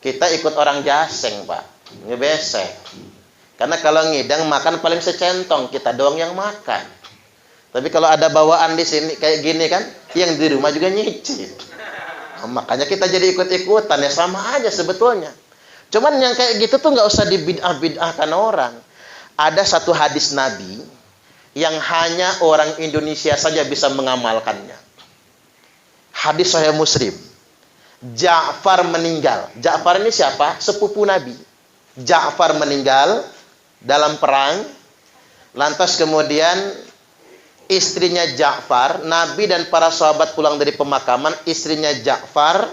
Kita ikut orang Jaseng, Pak. Ngebesek. Karena kalau ngidang makan paling secentong, kita doang yang makan. Tapi kalau ada bawaan di sini kayak gini kan, yang di rumah juga nyicip. Makanya kita jadi ikut-ikutan, ya sama aja sebetulnya. Cuman yang kayak gitu tuh nggak usah dibid'ah-bid'ahkan orang. Ada satu hadis Nabi yang hanya orang Indonesia saja bisa mengamalkannya. Hadis Sahih Muslim. Ja'far meninggal. Ja'far ini siapa? Sepupu Nabi. Ja'far meninggal dalam perang. Lantas kemudian istrinya Ja'far, Nabi dan para sahabat pulang dari pemakaman, istrinya Ja'far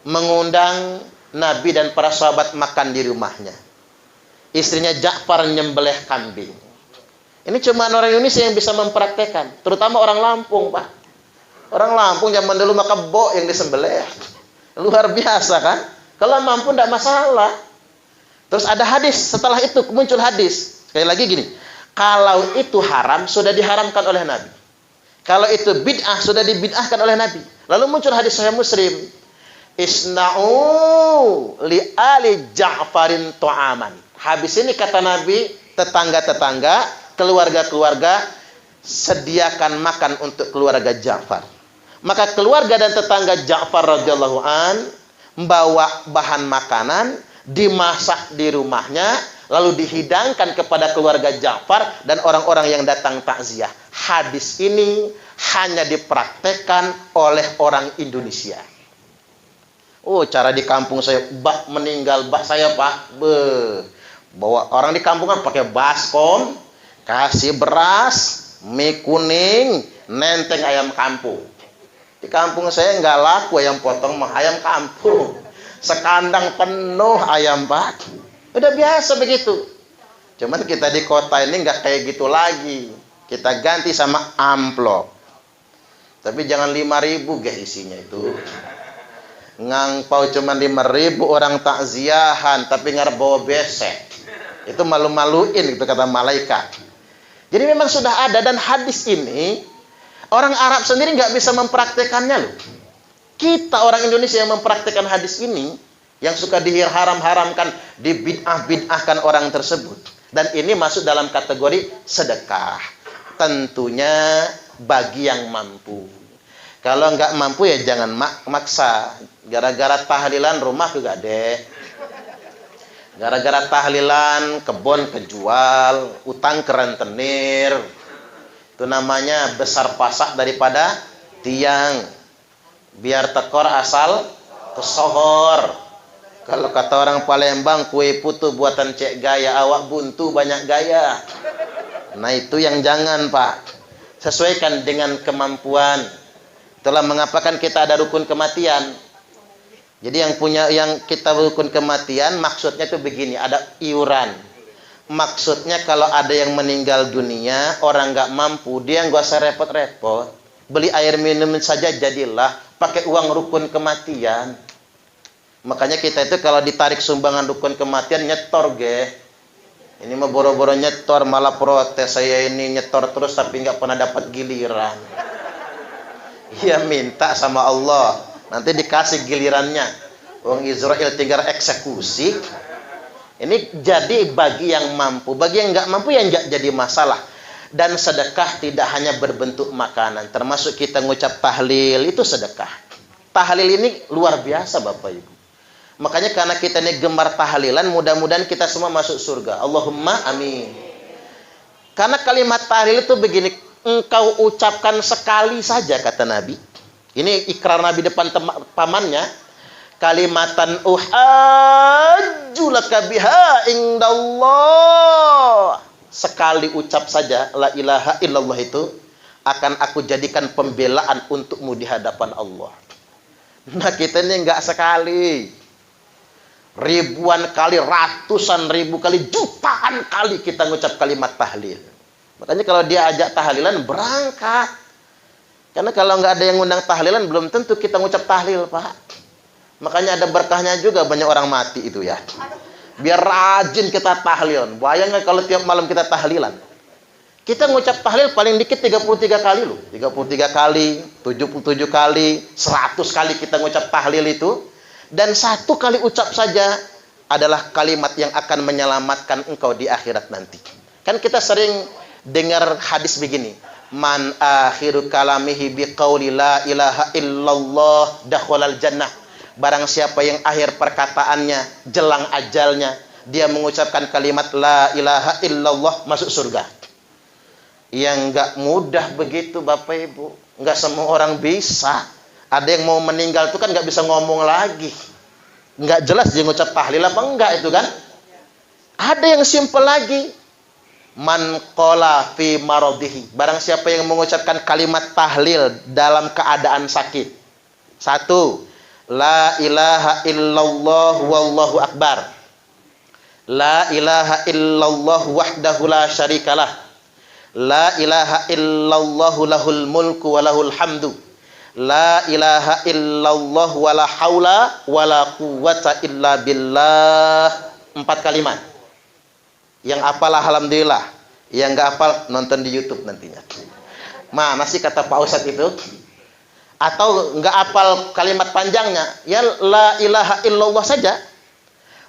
mengundang Nabi dan para sahabat makan di rumahnya. Istrinya Ja'far nyembelih kambing. Ini cuma orang Indonesia yang bisa mempraktekkan, terutama orang Lampung, Pak. Orang Lampung zaman dulu maka kebo yang disembelih. Luar biasa kan? Kalau mampu tidak masalah. Terus ada hadis, setelah itu muncul hadis. Sekali lagi gini, kalau itu haram, sudah diharamkan oleh Nabi. Kalau itu bid'ah, sudah dibid'ahkan oleh Nabi. Lalu muncul hadis Sahih Muslim. Isna'u li ali Ja'farin tu'aman. Habis ini kata Nabi, tetangga-tetangga, keluarga-keluarga, sediakan makan untuk keluarga Ja'far. Maka keluarga dan tetangga Ja'far radhiyallahu an membawa bahan makanan, dimasak di rumahnya, lalu dihidangkan kepada keluarga Ja'far dan orang-orang yang datang takziah. Hadis ini hanya dipraktekkan oleh orang Indonesia. Oh, cara di kampung saya, bak meninggal, bak saya, Pak. Bawa orang di kampung kan pakai baskom, kasih beras, mie kuning, nenteng ayam kampung. Di kampung saya nggak laku ayam potong, mah ayam kampung. Sekandang penuh ayam, Pak. Udah biasa begitu. Cuman kita di kota ini nggak kayak gitu lagi. Kita ganti sama amplop. Tapi jangan 5.000 guys isinya itu. Ngangpau cuman 5.000 orang takziahan, tapi ngarep bawa besek. Itu malu-maluin gitu kata malaikat. Jadi memang sudah ada, dan hadis ini orang Arab sendiri nggak bisa mempraktekannya loh. Kita orang Indonesia yang mempraktekkan hadis ini, yang suka diharam-haramkan, dibid'ah-bid'ahkan orang tersebut. Dan ini masuk dalam kategori sedekah. Tentunya bagi yang mampu. Kalau nggak mampu ya jangan maksa. Gara-gara tahlilan rumah juga deh. Gara-gara tahlilan kebun kejual, utang ke rentenir. Itu namanya besar pasak daripada tiang. Biar tekor asal kesohor. Kalau kata orang Palembang, kue putu buatan cek gaya, awak buntu banyak gaya. Nah itu yang jangan, Pak. Sesuaikan dengan kemampuan. Itulah mengapa kan kita ada rukun kematian. Jadi yang kita rukun kematian maksudnya itu begini, ada iuran. Maksudnya kalau ada yang meninggal dunia, orang nggak mampu, dia nggak usah repot-repot. Beli air minum saja jadilah, pakai uang rukun kematian. Makanya kita itu kalau ditarik sumbangan rukun kematian nyetor ge. Ini mah boro-boro nyetor, malah protes, saya ini nyetor terus tapi nggak pernah dapat giliran. Iya minta sama Allah, nanti dikasih gilirannya. Wong Israel tinggal eksekusi. Ini jadi bagi yang mampu, bagi yang nggak mampu yang nggak jadi masalah. Dan sedekah tidak hanya berbentuk makanan, termasuk kita ngucap tahlil itu sedekah. Tahlil ini luar biasa Bapak Ibu. Makanya karena kita ini gemar tahlilan, mudah-mudahan kita semua masuk surga. Allahumma amin. Karena kalimat tahlil itu begini, engkau ucapkan sekali saja kata Nabi. Ini ikrar Nabi depan pamannya. Kalimatan uhajju laka biha indallah. Sekali ucap saja la ilaha illallah itu akan aku jadikan pembelaan untukmu di hadapan Allah. Nah kita ini enggak sekali. Ribuan kali, ratusan ribu kali, jutaan kali kita ngucap kalimat tahlil. Makanya kalau dia ajak tahlilan berangkat. Karena kalau nggak ada yang ngundang tahlilan belum tentu kita ngucap tahlil, Pak. Makanya ada berkahnya juga banyak orang mati itu ya. Biar rajin kita tahlilan. Bayangkan kalau tiap malam kita tahlilan. Kita ngucap tahlil paling dikit 33 kali loh. 33 kali, 77 kali, 100 kali kita ngucap tahlil itu. Dan satu kali ucap saja adalah kalimat yang akan menyelamatkan engkau di akhirat nanti. Kan kita sering dengar hadis begini, man akhiru kalamihi biqauli la ilaha illallah dakhalal jannah. Barang siapa yang akhir perkataannya jelang ajalnya dia mengucapkan kalimat la ilaha illallah, masuk surga. Yang enggak mudah begitu Bapak Ibu. Enggak semua orang bisa. Ada yang mau meninggal itu kan enggak bisa ngomong lagi. Enggak jelas dia ngucap tahlil apa enggak itu kan. Ada yang simpel lagi. Man qala fi maradihi. Barang siapa yang mengucapkan kalimat tahlil dalam keadaan sakit. 1. La ilaha illallah wallahu akbar. La ilaha illallah wahdahu la syarikalah. La ilaha illallah lahul mulku wa lahul hamdu. La ilaha illallah wa la haula wa la quwwata illa billah. 4 kalimat. Yang hafal alhamdulillah, yang enggak hafal nonton di YouTube nantinya. Mana sih kata Pak Ustadz itu? Atau enggak hafal kalimat panjangnya, ya la ilaha illallah saja.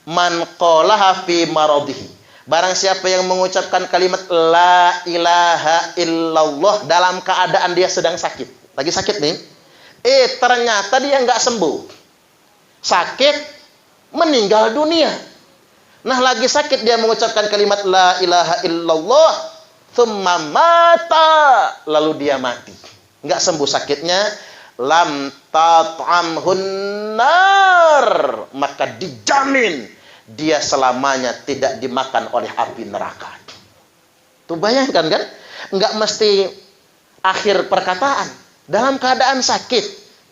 Man qalaha fi maradihi. Barang siapa yang mengucapkan kalimat la ilaha illallah dalam keadaan dia sedang sakit. Lagi sakit nih. Ternyata dia enggak sembuh. Sakit, meninggal dunia. Nah, lagi sakit dia mengucapkan kalimat la ilaha illallah, thumma mata, lalu dia mati. Enggak sembuh sakitnya, lam tat'amhun nar, maka dijamin dia selamanya tidak dimakan oleh api neraka. Tuh bayangkan kan? Enggak mesti akhir perkataan. Dalam keadaan sakit,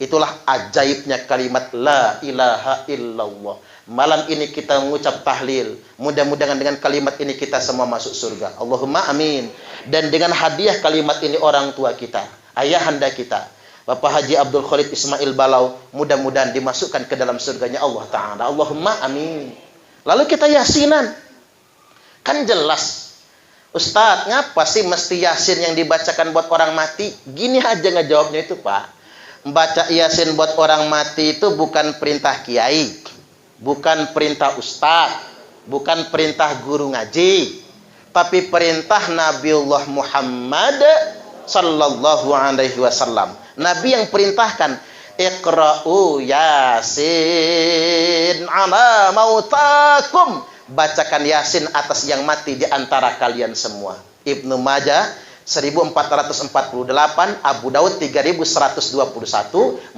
itulah ajaibnya kalimat la ilaha illallah. Malam ini kita mengucap tahlil. Mudah-mudahan dengan kalimat ini kita semua masuk surga. Allahumma amin. Dan dengan hadiah kalimat ini orang tua kita, ayahanda kita, Bapak Haji Abdul Khalid Ismail Balau, mudah-mudahan dimasukkan ke dalam surganya Allah Ta'ala. Allahumma amin. Lalu kita yasinan. Kan jelas. Ustadz, ngapa sih mesti yasin yang dibacakan buat orang mati? Gini aja ngejawabnya itu, Pak. Membaca yasin buat orang mati itu bukan perintah kiai, bukan perintah ustadz, bukan perintah guru ngaji, tapi perintah Nabiullah Muhammad sallallahu alaihi wasallam. Nabi yang perintahkan, Iqra'u yasin ala mautakum. Bacakan yasin atas yang mati di antara kalian semua. Ibnu Majah 1448, Abu Daud 3121,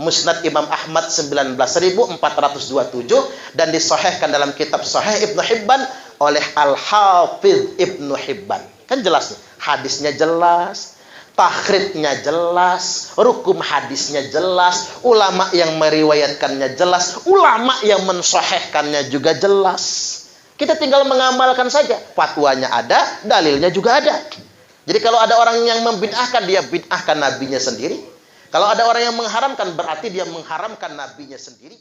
Musnad Imam Ahmad 19427, dan disahihkan dalam kitab Sahih Ibnu Hibban oleh Al-Hafidz Ibnu Hibban. Kan jelas nih, hadisnya jelas, takhrijnya jelas, rukum hadisnya jelas, ulama yang meriwayatkannya jelas, ulama yang mensahihkannya juga jelas. Kita tinggal mengamalkan saja. Fatwanya ada, dalilnya juga ada. Jadi kalau ada orang yang membid'ahkan, dia bid'ahkan nabinya sendiri. Kalau ada orang yang mengharamkan, berarti dia mengharamkan nabinya sendiri.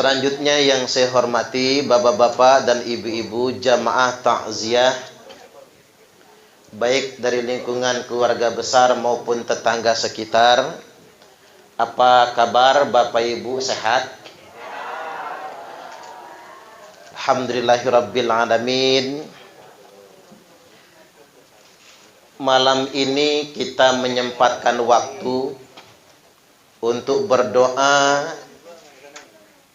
Selanjutnya yang saya hormati bapak-bapak dan ibu-ibu jamaah takziah, baik dari lingkungan keluarga besar maupun tetangga sekitar. Apa kabar Bapak Ibu, sehat? Alhamdulillahirabbil alamin. Malam ini kita menyempatkan waktu untuk berdoa,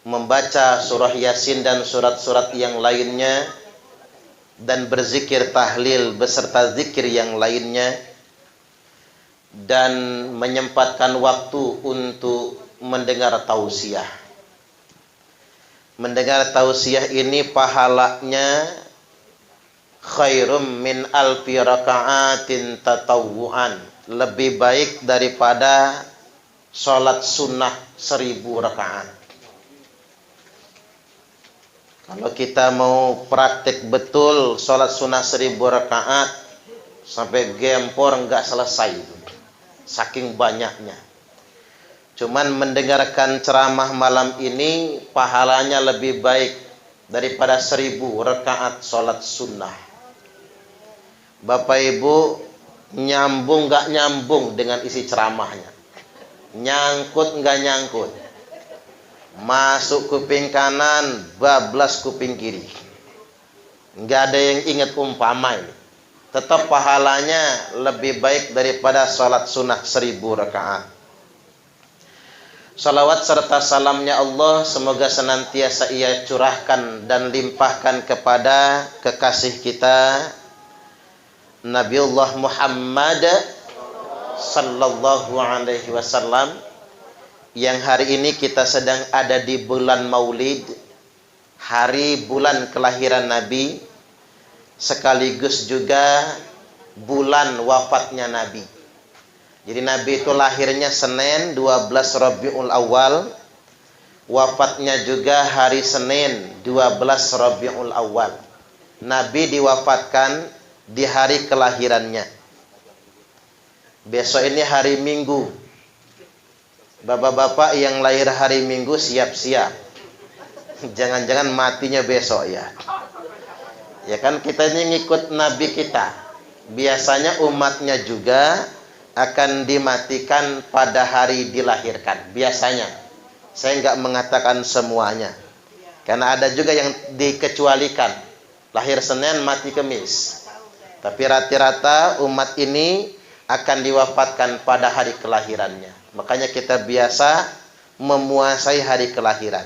membaca surah Yasin dan surat-surat yang lainnya, dan berzikir tahlil beserta zikir yang lainnya, dan menyempatkan waktu untuk mendengar tausiah. Mendengar tausiah ini pahalanya khairum min alfi raka'atin tatawu'an, lebih baik daripada sholat sunnah 1000 rakaat. Kalau kita mau praktek betul sholat sunnah 1000 rakaat, sampai gempor nggak selesai, saking banyaknya. Cuman mendengarkan ceramah malam ini pahalanya lebih baik daripada 1000 rakaat sholat sunnah. Bapak Ibu, nyambung gak nyambung dengan isi ceramahnya? Nyangkut gak nyangkut? Masuk kuping kanan, bablas kuping kiri. Gak ada yang ingat umpama ini. Tetap pahalanya lebih baik daripada sholat sunnah 1000 rakaat. Salawat serta salamnya Allah semoga senantiasa ia curahkan dan limpahkan kepada kekasih kita Nabiullah Muhammad sallallahu alaihi wasallam, yang hari ini kita sedang ada di bulan Maulid, hari bulan kelahiran Nabi, sekaligus juga bulan wafatnya Nabi. Jadi Nabi itu lahirnya Senin 12 Rabiul Awal, wafatnya juga hari Senin 12 Rabiul Awal. Nabi diwafatkan di hari kelahirannya. Besok ini hari Minggu. Bapak-bapak yang lahir hari Minggu siap-siap. Jangan-jangan matinya besok ya. Ya kan kita ini ngikut Nabi kita. Biasanya umatnya juga akan dimatikan pada hari dilahirkan. Biasanya. Saya nggak mengatakan semuanya. Karena ada juga yang dikecualikan. Lahir Senin, mati Kemis. Tapi rata-rata umat ini akan diwafatkan pada hari kelahirannya. Makanya kita biasa memuasai hari kelahiran.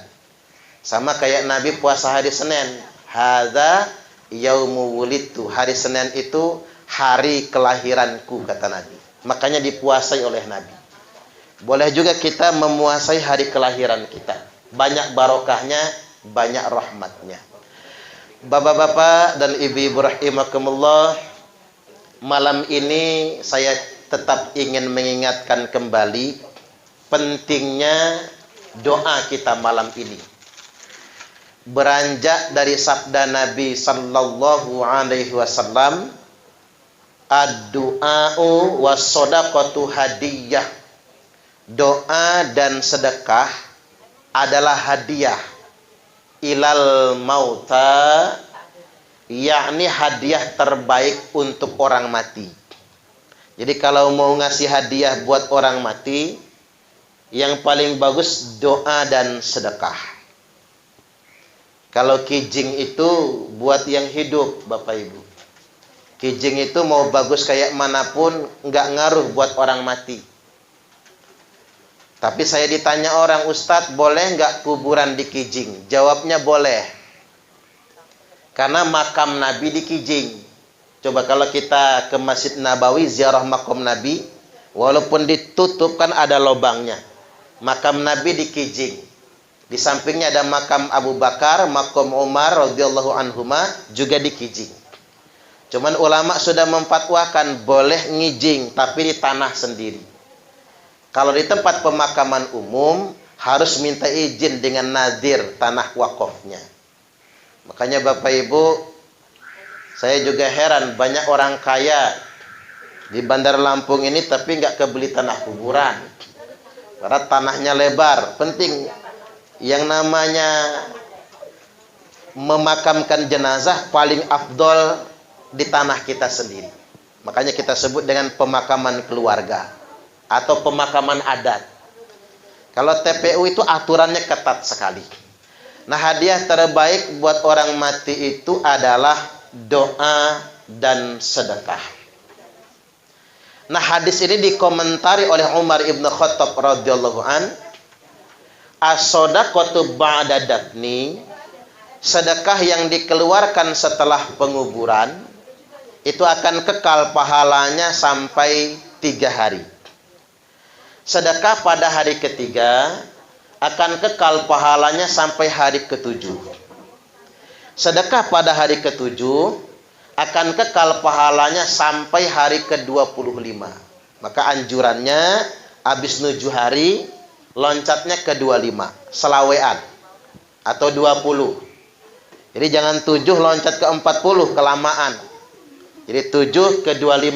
Sama kayak Nabi puasa hari Senin. Hadza yaumu wulidtu. Hari Senin itu hari kelahiranku, kata Nabi. Makanya dipuasai oleh Nabi. Boleh juga kita memuasai hari kelahiran kita. Banyak barokahnya, banyak rahmatnya. Bapak-bapak dan ibu-ibu rahimakumullah, malam ini saya tetap ingin mengingatkan kembali pentingnya doa kita malam ini. Beranjak dari sabda Nabi sallallahu alaihi wasallam, ad-du'a'u was-shadaqatu hadiyah. Doa dan sedekah adalah hadiah ilal mauta, yakni hadiah terbaik untuk orang mati. Jadi kalau mau ngasih hadiah buat orang mati, yang paling bagus doa dan sedekah. Kalau kijing itu buat yang hidup, Bapak Ibu. Kijing itu mau bagus kayak manapun, nggak ngaruh buat orang mati. Tapi saya ditanya orang, Ustadz, boleh nggak kuburan di kijing? Jawabnya boleh. Karena makam Nabi di kijing. Coba kalau kita ke Masjid Nabawi, ziarah makam Nabi, walaupun ditutup kan ada lubangnya. Makam Nabi di kijing. Di sampingnya ada makam Abu Bakar, makam Umar radhiyallahu anhuma juga di kijing. Cuman ulama sudah memfatwakan boleh ngijing tapi di tanah sendiri. Kalau di tempat pemakaman umum harus minta izin dengan nadir tanah wakafnya. Makanya Bapak Ibu, saya juga heran banyak orang kaya di Bandar Lampung ini tapi nggak kebeli tanah kuburan. Karena tanahnya lebar. Penting yang namanya memakamkan jenazah paling afdol di tanah kita sendiri. Makanya kita sebut dengan pemakaman keluarga atau pemakaman adat. Kalau TPU itu aturannya ketat sekali. Nah, hadiah terbaik buat orang mati itu adalah doa dan sedekah. Nah, hadis ini dikomentari oleh Umar ibn Khattab radhiyallahu an. As-shadaqatu ba'da dafni, sedekah yang dikeluarkan setelah penguburan itu akan kekal pahalanya sampai 3 hari. Sedekah pada hari ketiga akan kekal pahalanya sampai hari ke-7. Sedekah pada hari ke-7 akan kekal pahalanya sampai hari ke-25. Maka anjurannya habis 7 hari loncatnya ke-25, selawean atau 20. Jadi jangan 7 loncat ke-40, kelamaan. Jadi 7 ke 25,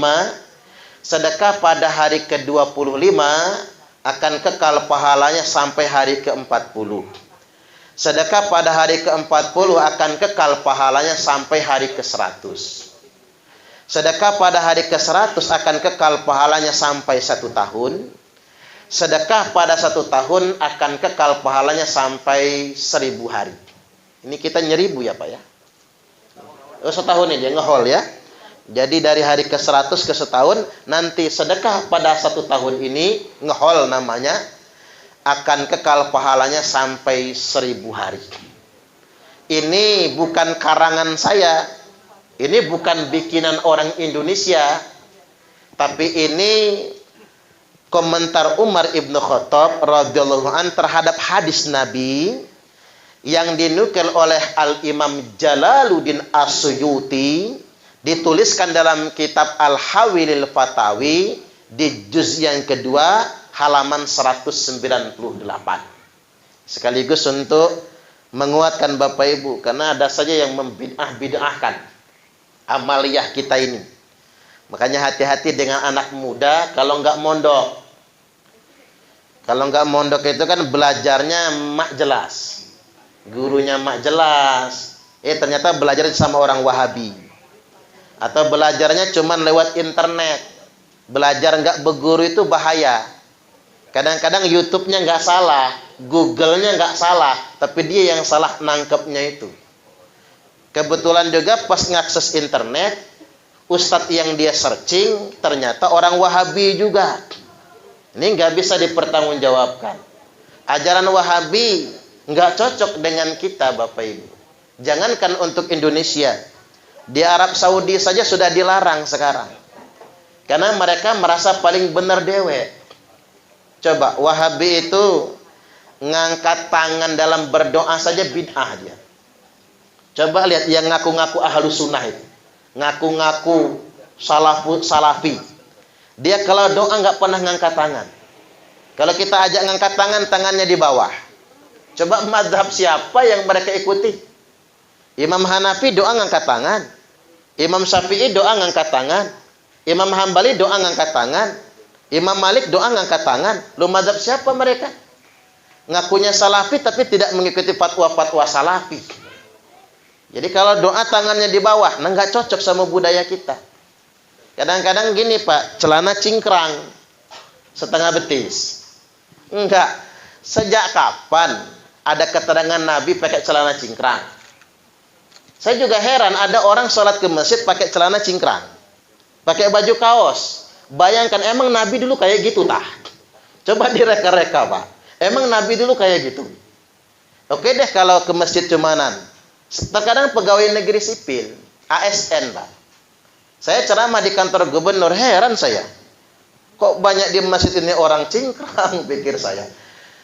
sedekah pada hari ke 25 akan kekal pahalanya sampai hari ke-40. Sedekah pada hari ke-40 akan kekal pahalanya sampai hari ke-100. Sedekah pada hari ke-100 akan kekal pahalanya sampai 1 tahun. Sedekah pada 1 tahun akan kekal pahalanya sampai 1000 hari. Ini kita nyeribu ya Pak ya. Oh, setahun ini dia ngehol ya. Jadi dari hari ke-100 ke setahun, nanti sedekah pada 1 tahun ini, ngehol namanya, akan kekal pahalanya sampai 1000 hari. Ini bukan karangan saya, ini bukan bikinan orang Indonesia, tapi ini komentar Umar ibn Khattab radhiyallahu an terhadap hadis Nabi yang dinukil oleh Al-Imam Jalaluddin As-Suyuti, dituliskan dalam kitab Al-Hawilil Fatawi di juz yang kedua halaman 198. Sekaligus untuk menguatkan Bapak Ibu, karena ada saja yang membid'ah-bid'ahkan amaliyah kita ini. Makanya hati-hati dengan anak muda kalau nggak mondok. Kalau nggak mondok itu kan belajarnya mak jelas, gurunya mak jelas. Ternyata belajar sama orang Wahabi. Atau belajarnya cuman lewat internet. Belajar nggak berguru itu bahaya. Kadang-kadang YouTube-nya nggak salah, Google-nya nggak salah, tapi dia yang salah nangkepnya itu. Kebetulan juga pas ngakses internet, ustadz yang dia searching ternyata orang Wahabi juga. Ini nggak bisa dipertanggungjawabkan. Ajaran Wahabi nggak cocok dengan kita Bapak Ibu. Jangankan untuk Indonesia, di Arab Saudi saja sudah dilarang sekarang. Karena mereka merasa paling benar dewe. Coba, Wahabi itu ngangkat tangan dalam berdoa saja bid'ah dia. Coba lihat yang ngaku-ngaku ahlus sunnah itu. Ngaku-ngaku salafi. Dia kalau doa nggak pernah ngangkat tangan. Kalau kita ajak ngangkat tangan, tangannya di bawah. Coba mazhab siapa yang mereka ikuti? Imam Hanafi doa ngangkat tangan. Imam Syafi'i doa ngangkat tangan. Imam Hambali doa ngangkat tangan. Imam Malik doa ngangkat tangan. Lu mazhab siapa mereka? Ngakunya salafi tapi tidak mengikuti fatwa-fatwa salafi. Jadi kalau doa tangannya di bawah, nah nggak cocok sama budaya kita. Kadang-kadang gini Pak, celana cingkrang setengah betis. Enggak. Sejak kapan ada keterangan Nabi pakai celana cingkrang? Saya juga heran ada orang sholat ke masjid pakai celana cingkrang, pakai baju kaos. Bayangkan, emang Nabi dulu kayak gitu tah? Coba direka-reka Pak. Emang Nabi dulu kayak gitu? Oke deh kalau ke masjid cumanan. Terkadang pegawai negeri sipil, ASN Pak. Saya ceramah di kantor gubernur, heran saya. Kok banyak di masjid ini orang cingkrang, pikir saya.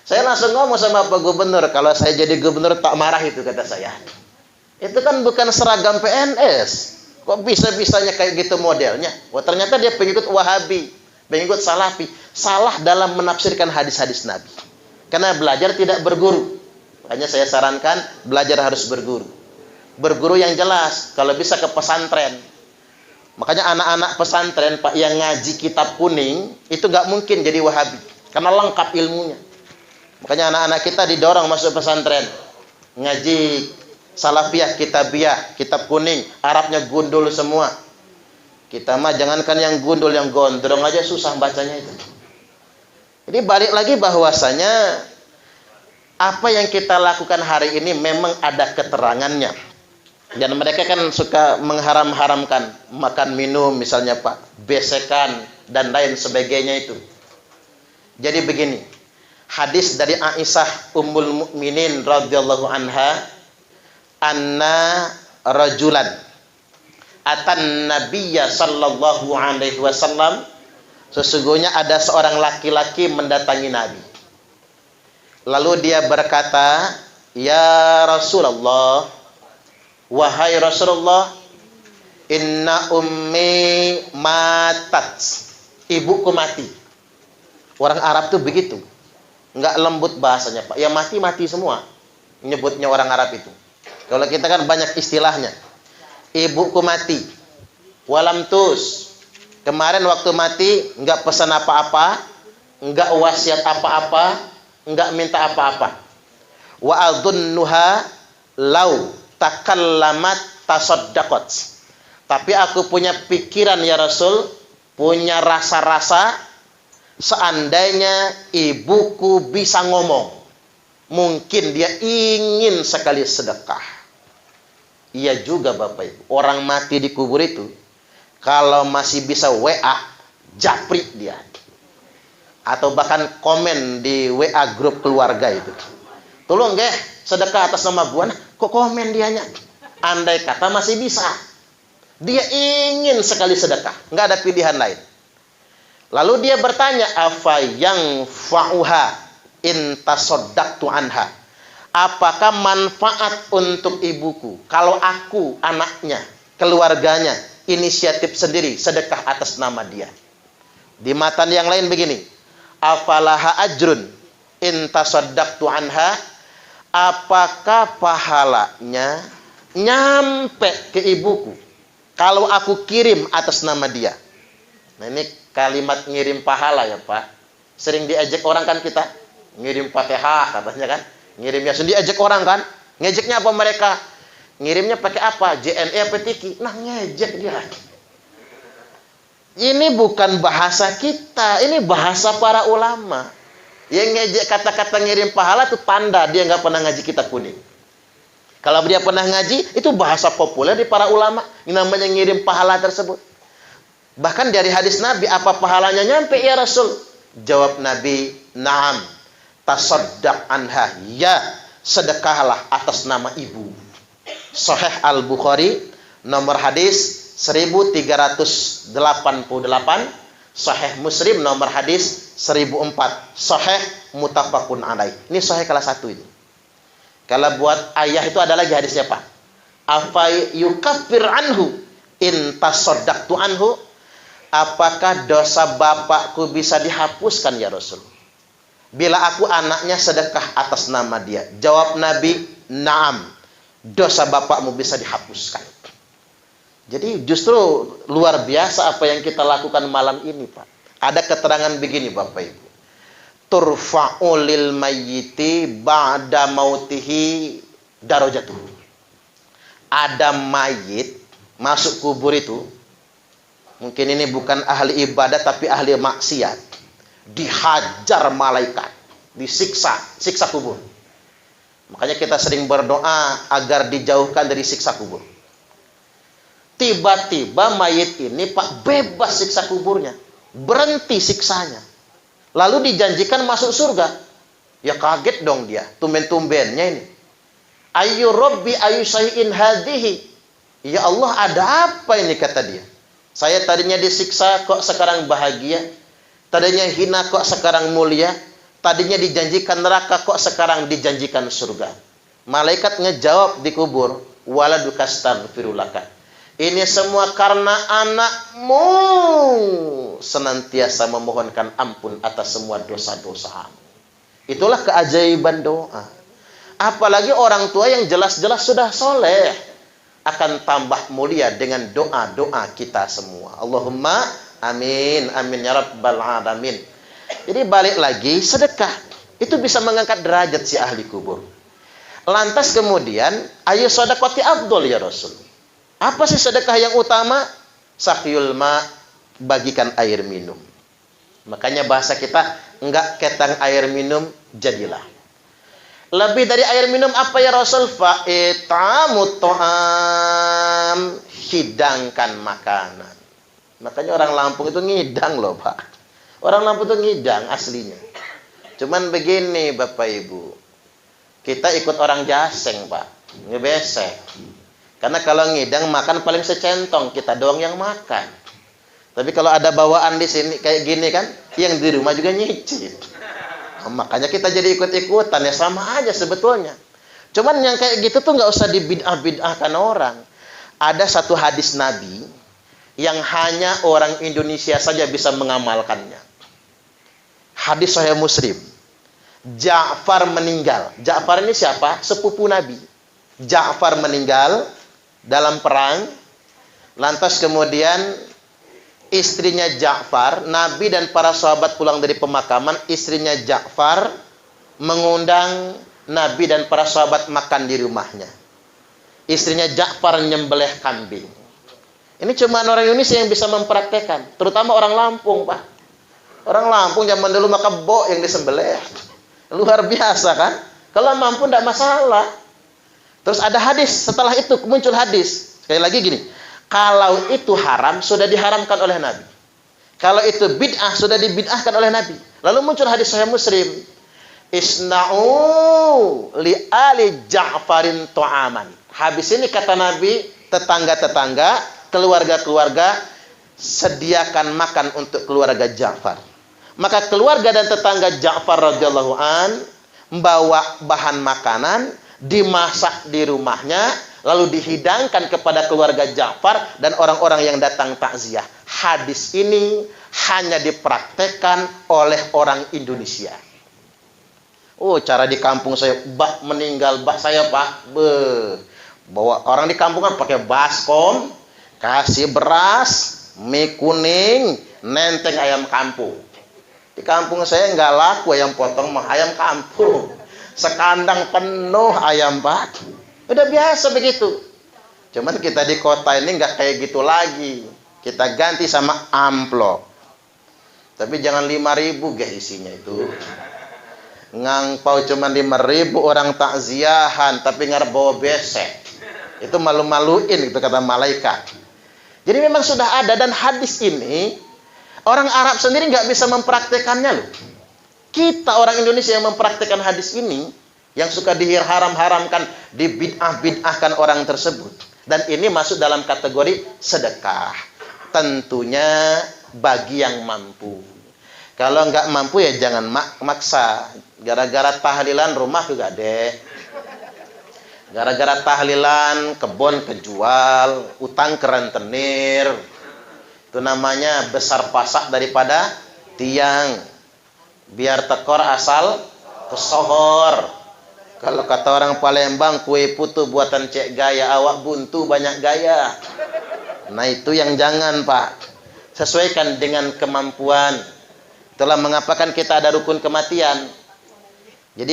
Saya langsung ngomong sama Pak Gubernur, kalau saya jadi gubernur tak marah itu, kata saya. Itu kan bukan seragam PNS. Kok bisa-bisanya kayak gitu modelnya? Wah, ternyata dia pengikut Wahabi, pengikut Salafi. Salah dalam menafsirkan hadis-hadis Nabi. Karena belajar tidak berguru. Makanya saya sarankan belajar harus berguru. Berguru yang jelas, kalau bisa ke pesantren. Makanya anak-anak pesantren Pak yang ngaji kitab kuning itu nggak mungkin jadi Wahabi, karena lengkap ilmunya. Makanya anak-anak kita didorong masuk pesantren, ngaji salafiyah, kitabiah, kitab kuning, Arabnya gundul semua. Kita mah jangankan yang gundul, yang gondrong aja susah bacanya itu. Jadi balik lagi bahwasanya apa yang kita lakukan hari ini memang ada keterangannya. Dan mereka kan suka mengharam-haramkan makan minum misalnya Pak, besekan dan lain sebagainya itu. Jadi begini, hadis dari Aisyah Ummul Mukminin radhiyallahu anha, anna rajulan atan nabiyya sallallahu alaihi wasallam, sesungguhnya ada seorang laki-laki mendatangi Nabi. Lalu dia berkata, ya Rasulullah, wahai Rasulullah, inna ummi matat, ibuku mati. Orang Arab tuh begitu, nggak lembut bahasanya Pak, ya mati-mati semua nyebutnya orang Arab itu. Kalau kita kan banyak istilahnya, ibuku mati, walam tus, kemarin waktu mati nggak pesan apa-apa, enggak wasiat apa-apa, enggak minta apa-apa. Wa adhunnuha law takallamat tasaddaqat. Tapi aku punya pikiran ya Rasul, punya rasa-rasa seandainya ibuku bisa ngomong, mungkin dia ingin sekali sedekah. Iya juga Bapak Ibu, orang mati di kubur itu kalau masih bisa WA, japri dia. Atau bahkan komen di WA grup keluarga itu. Tolong nggih, sedekah atas nama gua. Nah, kok komen dianya? Andai kata masih bisa. Dia ingin sekali sedekah, nggak ada pilihan lain. Lalu dia bertanya, afa yang fa'uha in tasaddaqtu anha. Apakah manfaat untuk ibuku kalau aku anaknya, keluarganya, inisiatif sendiri sedekah atas nama dia? Di matan yang lain begini, afalaha ajrun in tasaddaqtu anha. Apakah pahalanya nyampe ke ibuku kalau aku kirim atas nama dia? Nah, ini kalimat ngirim pahala ya Pak. Sering diajak orang kan kita, ngirim Fatihah katanya kan. Ngirimnya sendiri diajak orang kan. Ngejeknya apa mereka? Ngirimnya pakai apa? JNE apa Tiki? Nah, ngejek dia. Ini bukan bahasa kita, ini bahasa para ulama. Yang ngejek kata-kata ngirim pahala itu tanda dia nggak pernah ngaji kitab kuning. Kalau dia pernah ngaji, itu bahasa populer di para ulama. Yang namanya ngirim pahala tersebut. Bahkan dari hadis Nabi, apa pahalanya nyampe ya Rasul? Jawab Nabi, na'am, tasaddaq anha. Ya, sedekahlah atas nama ibu. Sahih Al-Bukhari, nomor hadis 1388. Sahih Muslim, nomor hadis 1004. Sahih muttafaqun alaih. Ini sahih kelas 1 ini. Kalau buat ayah itu ada lagi hadisnya Pak. Afa yukaffir anhu in tasaddaqtu anhu. Apakah dosa bapakku bisa dihapuskan ya Rasul? Bila aku anaknya sedekah atas nama dia. Jawab Nabi, na'am. Dosa bapakmu bisa dihapuskan. Jadi justru luar biasa apa yang kita lakukan malam ini Pak. Ada keterangan begini Bapak Ibu. Turfa'u lil mayyiti ba'da mautihi darajatuhu. Ada mayit masuk kubur itu, mungkin ini bukan ahli ibadah tapi ahli maksiat, dihajar malaikat, disiksa, siksa kubur. Makanya kita sering berdoa agar dijauhkan dari siksa kubur. Tiba-tiba mayit ini Pak bebas siksa kuburnya, berhenti siksanya. Lalu dijanjikan masuk surga. Ya kaget dong dia, tumben-tumbennya ini. Ayu Rabbi ayu syai'in hadhihi. Ya Allah, ada apa ini kata dia? Saya tadinya disiksa kok sekarang bahagia. Tadinya hina kok sekarang mulia. Tadinya dijanjikan neraka kok sekarang dijanjikan surga. Malaikat ngejawab di kubur, waladuka astaghfirulaka. Ini semua karena anakmu senantiasa memohonkan ampun atas semua dosa-dosamu. Itulah keajaiban doa. Apalagi orang tua yang jelas-jelas sudah soleh akan tambah mulia dengan doa-doa kita semua. Allahumma amin, amin ya rabbal alamin. Jadi balik lagi, sedekah itu bisa mengangkat derajat si ahli kubur. Lantas kemudian, ayu sedekati afdol ya Rasul. Apa sih sedekah yang utama? Sakyul ma, bagikan air minum. Makanya bahasa kita, enggak ketang air minum, jadilah. Lebih dari air minum apa ya Rasul? Fa'itamu to'am, hidangkan makanan. Makanya orang Lampung itu ngidang loh Pak. Orang Lampung itu ngidang aslinya. Cuman begini Bapak Ibu, kita ikut orang Jaseng Pak, ngebesek. Karena kalau ngidang makan paling secentong, kita doang yang makan. Tapi kalau ada bawaan di sini kayak gini kan, yang di rumah juga nyicip. Nah, makanya kita jadi ikut-ikutan, ya sama aja sebetulnya. Cuman yang kayak gitu tuh nggak usah dibid'ah-bid'ahkan orang. Ada satu hadis Nabi yang hanya orang Indonesia saja bisa mengamalkannya. Hadis Sahih Muslim. Ja'far meninggal. Ja'far ini siapa? Sepupu Nabi. Ja'far meninggal dalam perang. Lantas kemudian istrinya Ja'far, Nabi dan para sahabat pulang dari pemakaman, istrinya Ja'far mengundang Nabi dan para sahabat makan di rumahnya. Istrinya Ja'far nyembelih kambing. Ini cuma orang Indonesia yang bisa mempraktekkan, terutama orang Lampung, Pak. Orang Lampung zaman dulu maka kebo yang disembelih. Luar biasa kan? Kalau mampu tidak masalah. Terus ada hadis, setelah itu muncul hadis. Sekali lagi gini, kalau itu haram, sudah diharamkan oleh Nabi. Kalau itu bid'ah, sudah dibid'ahkan oleh Nabi. Lalu muncul hadis Sahih Muslim. Isna'u li ali Ja'farin ta'aman. Habis ini kata Nabi, tetangga-tetangga, keluarga-keluarga, sediakan makan untuk keluarga Ja'far. Maka keluarga dan tetangga Ja'far radhiyallahu an membawa bahan makanan, dimasak di rumahnya, lalu dihidangkan kepada keluarga Ja'far dan orang-orang yang datang takziah. Hadis ini hanya dipraktekkan oleh orang Indonesia. Oh, cara di kampung saya, bah meninggal bah saya, Pak. Bawa orang di kampung kan pakai baskom, kasih beras, mie kuning, nenteng ayam kampung. Di kampung saya nggak laku ayam potong, mah ayam kampung. Sekandang penuh ayam, Pak. Udah biasa begitu. Cuman kita di kota ini nggak kayak gitu lagi. Kita ganti sama amplop. Tapi jangan 5.000 guys isinya itu. Ngangpau cuman 5.000 orang takziahan, tapi ngarep bawa besek. Itu malu-maluin gitu kata malaikat. Jadi memang sudah ada, dan hadis ini orang Arab sendiri nggak bisa mempraktekannya loh. Kita orang Indonesia yang mempraktekkan hadis ini, yang suka diharam-haramkan, dibid'ah-bid'ahkan orang tersebut. Dan ini masuk dalam kategori sedekah. Tentunya bagi yang mampu. Kalau nggak mampu ya jangan maksa. Gara-gara tahlilan rumah juga deh. Gara-gara tahlilan kebun kejual, utang ke rentenir. Itu namanya besar pasak daripada tiang. Biar tekor asal kesohor. Kalau kata orang Palembang, kue putu buatan cek gaya, awak buntu banyak gaya. Nah itu yang jangan, Pak. Sesuaikan dengan kemampuan. Itulah mengapa kan kita ada rukun kematian. Jadi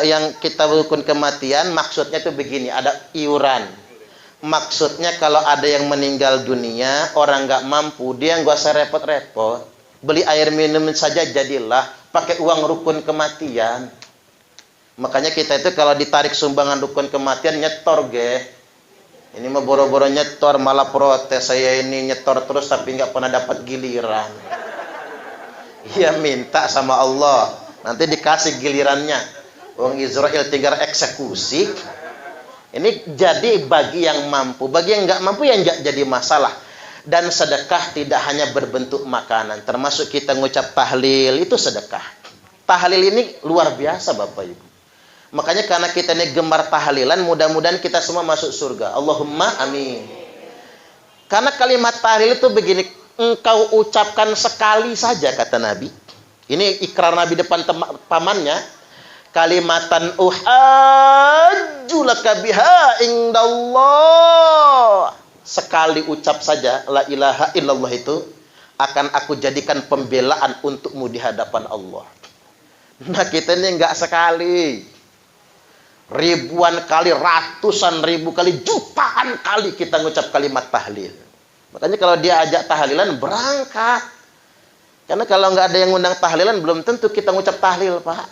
yang kita rukun kematian, maksudnya itu begini, ada iuran. Maksudnya kalau ada yang meninggal dunia, orang nggak mampu, dia nggak usah repot-repot. Beli air minum saja jadilah, pakai uang rukun kematian. Makanya kita itu kalau ditarik sumbangan rukun kematian nyetor, ge. Ini mah boro-boro nyetor, malah protes, saya ini nyetor terus tapi nggak pernah dapat giliran. Iya minta sama Allah, nanti dikasih gilirannya. Wong Israel tinggal eksekusi. Ini jadi bagi yang mampu, bagi yang nggak mampu yang nggak jadi masalah. Dan sedekah tidak hanya berbentuk makanan, termasuk kita ngucap tahlil itu sedekah. Tahlil ini luar biasa Bapak Ibu. Makanya karena kita ini gemar tahlilan, mudah-mudahan kita semua masuk surga. Allahumma amin. Karena kalimat tahlil itu begini, engkau ucapkan sekali saja kata Nabi. Ini ikrar Nabi depan pamannya. Kalimatan uhajju laka biha indallah. Sekali ucap saja la ilaha illallah itu akan aku jadikan pembelaan untukmu di hadapan Allah. Nah kita ini enggak sekali, ribuan kali, ratusan ribu kali, jutaan kali kita ngucap kalimat tahlil. Makanya kalau dia ajak tahlilan berangkat. Karena kalau enggak ada yang ngundang tahlilan belum tentu kita ngucap tahlil, Pak.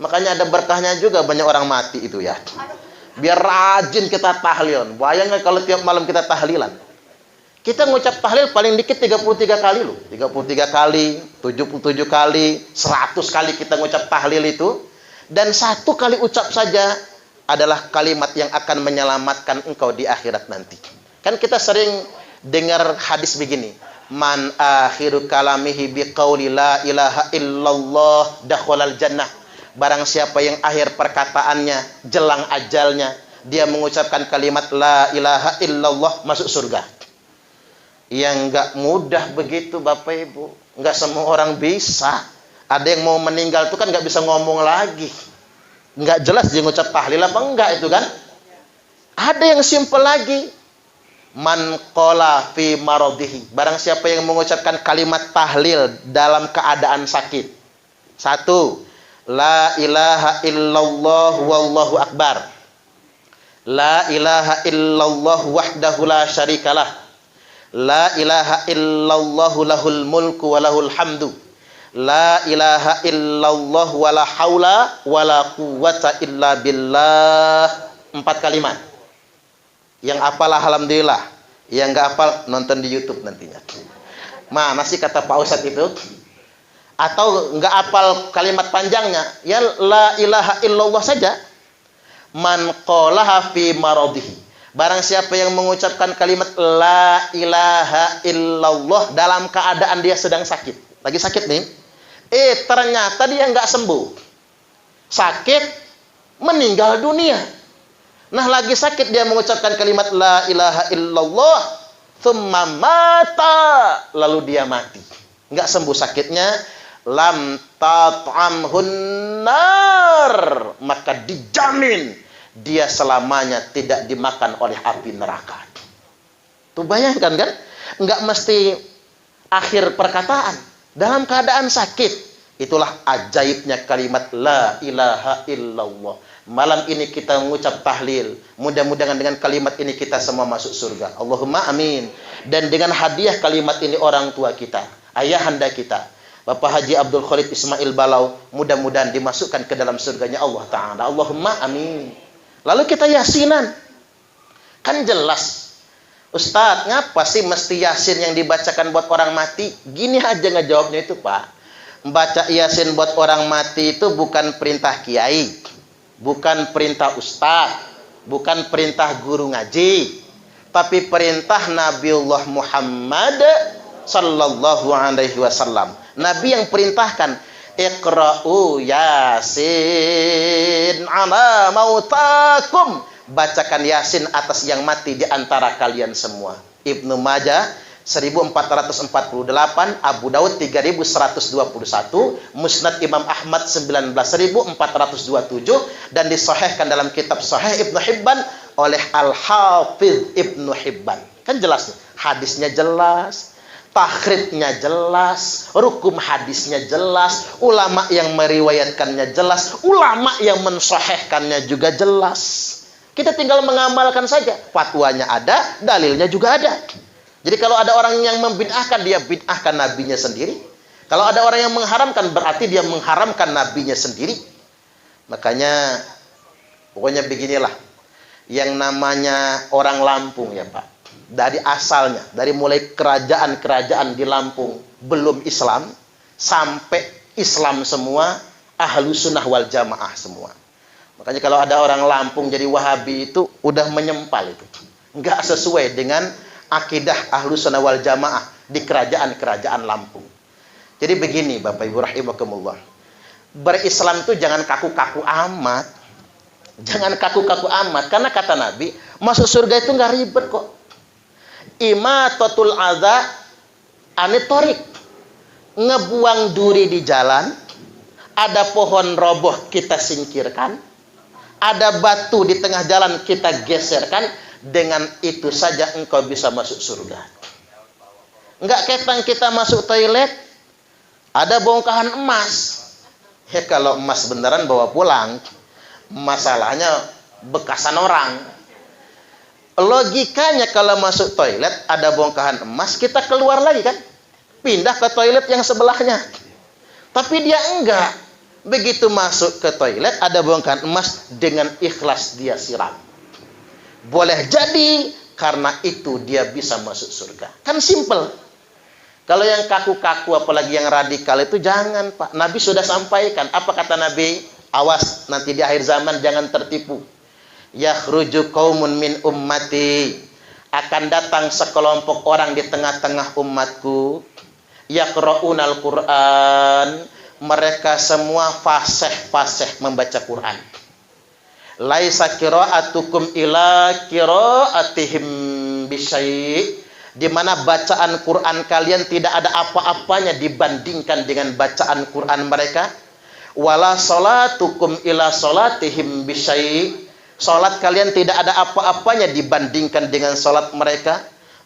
Makanya ada berkahnya juga, banyak orang mati itu ya. Biar rajin kita tahlilan. Bayangkan kalau tiap malam kita tahlilan. Kita ngucap tahlil paling dikit 33 kali loh. 33 kali, 77 kali, 100 kali kita ngucap tahlil itu. Dan satu kali ucap saja adalah kalimat yang akan menyelamatkan engkau di akhirat nanti. Kan kita sering dengar hadis begini. Man akhiru kalamihi biqauli la ilaha illallah dakhalal jannah. Barang siapa yang akhir perkataannya jelang ajalnya dia mengucapkan kalimat la ilaha illallah, masuk surga. Yang enggak mudah begitu Bapak Ibu. Enggak semua orang bisa. Ada yang mau meninggal itu kan enggak bisa ngomong lagi. Enggak jelas dia ngucap tahlil apa enggak itu kan. Ada yang simple lagi. Man qala fi maradihi. Barang siapa yang mengucapkan kalimat tahlil dalam keadaan sakit. 1. La ilaha illallah wallahu akbar. La ilaha illallah wahdahu la syarikalah. La ilaha illallah lahul mulku wa lahul hamdu. La ilaha illallah wa la haula wa la quwwata illa billah. 4 kalimat. Yang hafal alhamdulillah, yang enggak hafal nonton di YouTube nantinya. Mana sih kata Pak Ustadz itu? Atau enggak hafal kalimat panjangnya, ya la ilaha illallah saja. Man qalaha fi maradihi. Barang siapa yang mengucapkan kalimat la ilaha illallah dalam keadaan dia sedang sakit. Lagi sakit nih. Ternyata dia enggak sembuh. Sakit, meninggal dunia. Nah, lagi sakit dia mengucapkan kalimat la ilaha illallah, thumma mata, lalu dia mati. Enggak sembuh sakitnya, lam tat'amhun nar, maka dijamin dia selamanya tidak dimakan oleh api neraka. Tuh bayangkan kan? Enggak mesti akhir perkataan, dalam keadaan sakit. Itulah ajaibnya kalimat la ilaha illallah. Malam ini kita mengucap tahlil. Mudah-mudahan dengan kalimat ini kita semua masuk surga. Allahumma amin. Dan dengan hadiah kalimat ini orang tua kita, ayahanda kita, Bapak Haji Abdul Khalid Ismail Balau, mudah-mudahan dimasukkan ke dalam surganya Allah Ta'ala. Allahumma amin. Lalu kita yasinan. Kan jelas. Ustadz, ngapa sih mesti yasin yang dibacakan buat orang mati? Gini aja ngejawabnya itu, Pak. Baca yasin buat orang mati itu bukan perintah kiai, bukan perintah ustadz, bukan perintah guru ngaji, tapi perintah Nabiullah Muhammad sallallahu alaihi wasallam. Nabi yang perintahkan, iqra'u yasin ala mautakum. Bacakan yasin atas yang mati di antara kalian semua. Ibnu Majah 1448, Abu Daud 3121, Musnad Imam Ahmad 19427, dan disahihkan dalam kitab Sahih Ibnu Hibban oleh Al-Hafidh Ibnu Hibban. Kan jelas, hadisnya jelas, takhrijnya jelas, rukum hadisnya jelas, ulama yang meriwayatkannya jelas, ulama yang mensahihkannya juga jelas. Kita tinggal mengamalkan saja. Fatwanya ada, dalilnya juga ada. Jadi kalau ada orang yang membid'ahkan, dia bid'ahkan nabinya sendiri. Kalau ada orang yang mengharamkan, berarti dia mengharamkan nabinya sendiri. Makanya pokoknya beginilah. Yang namanya orang Lampung ya Pak. Dari asalnya, dari mulai kerajaan-kerajaan di Lampung belum Islam, sampai Islam semua, ahlu sunnah wal jamaah semua. Makanya kalau ada orang Lampung jadi Wahabi itu udah menyempal itu. Enggak sesuai dengan akidah ahlu sunnah wal jamaah di kerajaan-kerajaan Lampung. Jadi begini Bapak Ibu rahimakumullah. Berislam itu jangan kaku-kaku amat. Jangan kaku-kaku amat. Karena kata Nabi, masuk surga itu nggak ribet kok. Imatatul adza anitorik. Ngebuang duri di jalan. Ada pohon roboh kita singkirkan. Ada batu di tengah jalan kita geserkan. Dengan itu saja engkau bisa masuk surga. Enggak ketang kita masuk toilet, ada bongkahan emas. Ya kalau emas beneran bawa pulang. Masalahnya bekasan orang. Logikanya kalau masuk toilet ada bongkahan emas, kita keluar lagi kan? Pindah ke toilet yang sebelahnya. Tapi dia enggak. Begitu masuk ke toilet ada bongkahan emas, dengan ikhlas dia siram. Boleh jadi karena itu dia bisa masuk surga. Kan simple. Kalau yang kaku-kaku apalagi yang radikal itu jangan Pak. Nabi sudah sampaikan. Apa kata Nabi? Awas nanti di akhir zaman jangan tertipu. Yakhruju qaumun min ummati. Akan datang sekelompok orang di tengah-tengah umatku. Yaqra'unal Qur'an. Mereka semua fasih-fasih membaca Quran. Laisa qira'atukum ila qira'atihim bisyai', di mana bacaan Quran kalian tidak ada apa-apanya dibandingkan dengan bacaan Quran mereka. Wala salatukum ila salatihim bisyai', Salat kalian tidak ada apa-apanya dibandingkan dengan salat mereka.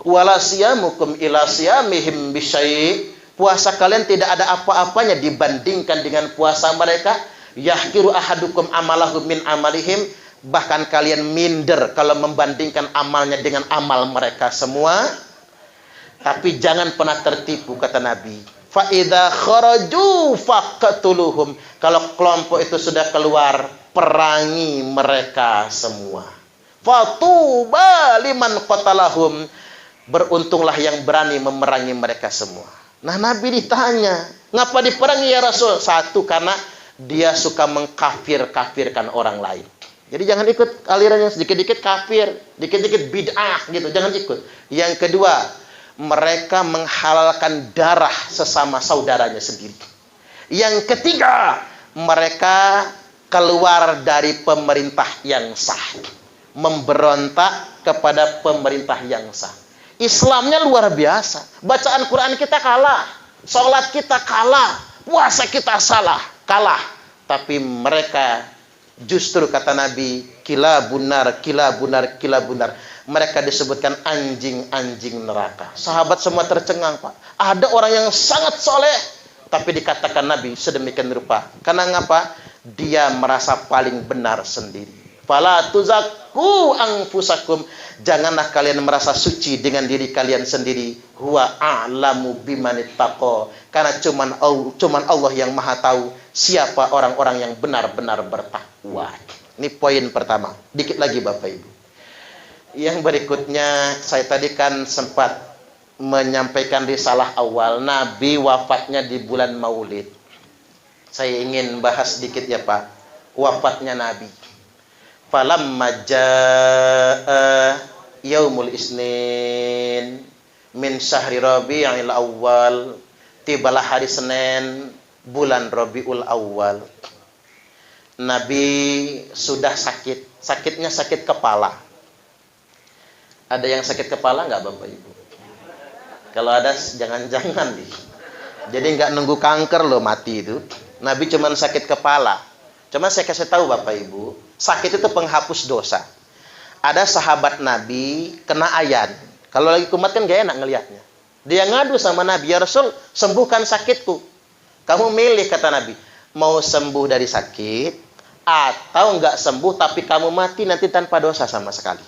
Wala siyamukum ila siyamihim bisyai'. Puasa kalian tidak ada apa-apanya dibandingkan dengan puasa mereka. Yahkiru ahadukum amalahu min amalihim. Bahkan kalian minder kalau membandingkan amalnya dengan amal mereka semua. Tapi jangan pernah tertipu, kata Nabi. Fa idza kharaju faqtuluhum. Kalau kelompok itu sudah keluar, perangi mereka semua. Fatuba liman qatalahum. Beruntunglah yang berani memerangi mereka semua. Nah, Nabi ditanya, ngapa diperangi ya Rasul? Satu, karena dia suka mengkafir-kafirkan orang lain. Jadi jangan ikut aliran yang sedikit-dikit kafir, dikit-dikit bid'ah gitu, jangan ikut. Yang kedua, mereka menghalalkan darah sesama saudaranya sendiri. Yang ketiga, mereka keluar dari pemerintah yang sah, memberontak kepada pemerintah yang sah. Islamnya luar biasa. Bacaan Quran kita kalah, sholat kita kalah, puasa kita kalah. Tapi mereka justru, kata Nabi, kilabunar. Mereka disebutkan anjing-anjing neraka. Sahabat semua tercengang, Pak. Ada orang yang sangat soleh, tapi dikatakan Nabi sedemikian rupa. Karena ngapa? Dia merasa paling benar sendiri. Fala tuzakku anfusakum. Janganlah kalian merasa suci dengan diri kalian sendiri. Huwa a'lamu bimanittaqo. Karena cuman Allah yang maha tahu siapa orang-orang yang benar-benar bertakwa. Ini poin pertama. Dikit lagi Bapak Ibu. Yang berikutnya, saya tadi kan sempat menyampaikan risalah awal. Nabi wafatnya di bulan Maulid. Saya ingin bahas sedikit ya Pak. Wafatnya Nabi. Falamma jaa yaumul isnin min syahri Rabiul Awal. Tibalah hari Senin bulan Rabiul Awal. Nabi sudah sakit. Sakitnya sakit kepala. Ada yang sakit kepala nggak Bapak Ibu? Kalau ada jangan-jangan nih. Jadi nggak nunggu kanker loh mati itu. Nabi cuma sakit kepala. Cuma saya kasih tahu Bapak Ibu, sakit itu penghapus dosa. Ada sahabat Nabi kena ayan. Kalau lagi kumat kan gak enak ngelihatnya. Dia ngadu sama Nabi, ya Rasul, sembuhkan sakitku. Kamu milih, kata Nabi, mau sembuh dari sakit atau nggak sembuh tapi kamu mati nanti tanpa dosa sama sekali.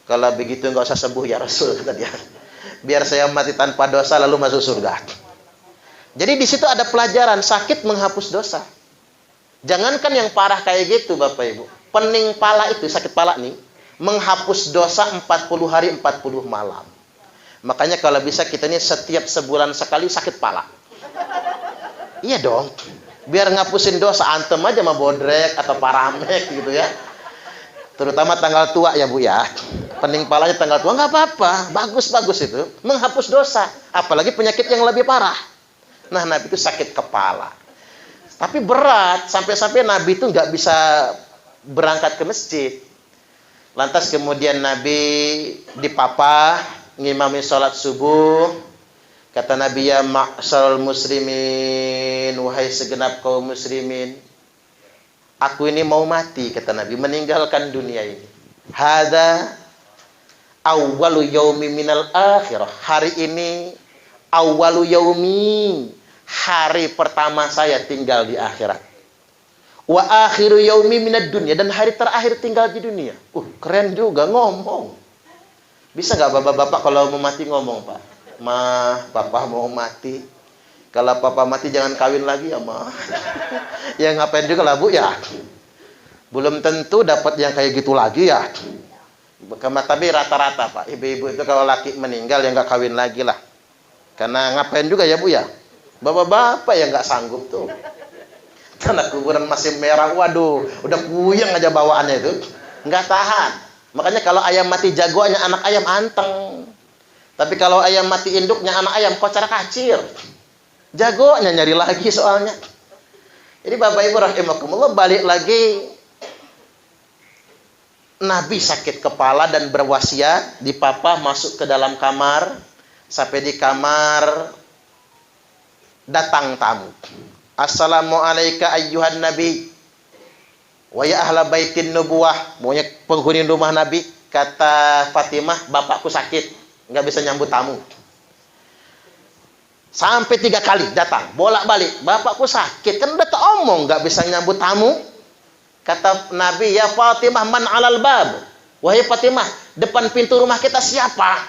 Kalau begitu nggak usah sembuh ya Rasul, kata dia. Biar saya mati tanpa dosa lalu masuk surga. Jadi di situ ada pelajaran, sakit menghapus dosa. Jangankan yang parah kayak gitu Bapak Ibu. Pening pala itu, sakit pala nih, menghapus dosa 40 hari 40 malam. Makanya kalau bisa kita ini setiap sebulan sekali sakit pala. Iya dong. Biar ngapusin dosa, antem aja sama bodrek atau paramek gitu ya. Terutama tanggal tua ya Bu ya. Pening palanya tanggal tua nggak apa-apa. Bagus-bagus itu. Menghapus dosa. Apalagi penyakit yang lebih parah. Nah, Nabi itu sakit kepala. Tapi berat, sampai-sampai Nabi itu nggak bisa berangkat ke masjid. Lantas kemudian Nabi dipapah, ngimami sholat subuh. Kata Nabi, ya ma'syarul muslimin, wahai segenap kaum muslimin. Aku ini mau mati, kata Nabi, meninggalkan dunia ini. Hada awwalu yaumi minal akhirah. Hari ini awwalu yaumi. Hari pertama saya tinggal di akhirat. Wa akhiru yaumi minad dunya, dan hari terakhir tinggal di dunia. Keren juga ngomong. Bisa nggak bapak-bapak kalau mau mati ngomong, Pak? Bapak mau mati. Kalau papa mati jangan kawin lagi ya, Ma. Ya ngapain juga lah, Bu ya. Belum tentu dapat yang kayak gitu lagi ya. Tapi rata-rata, Pak, ibu-ibu itu kalau laki meninggal ya nggak kawin lagi lah. Karena ngapain juga ya, Bu ya. Bapak-bapak yang nggak sanggup tuh. Karena kuburan masih merah, waduh, udah puyeng aja bawaannya itu. Nggak tahan. Makanya kalau ayam mati jagoannya anak ayam anteng. Tapi kalau ayam mati induknya anak ayam kocar kacir. Jagonya nyari lagi soalnya. Jadi Bapak Ibu rahimakumullah, balik lagi. Nabi sakit kepala dan berwasiat, dipapah masuk ke dalam kamar. Sampai di kamar datang tamu. Assalamualaikum ayyuhan nabi. Wa ya ahla baitin nubuwah, maunya penghuni rumah Nabi. Kata Fatimah, bapakku sakit, nggak bisa nyambut tamu. Sampai 3 kali datang, bolak-balik, bapakku sakit, kan udah omong nggak bisa nyambut tamu. Kata Nabi, ya Fatimah, man alal bab. Wahai Fatimah, depan pintu rumah kita siapa?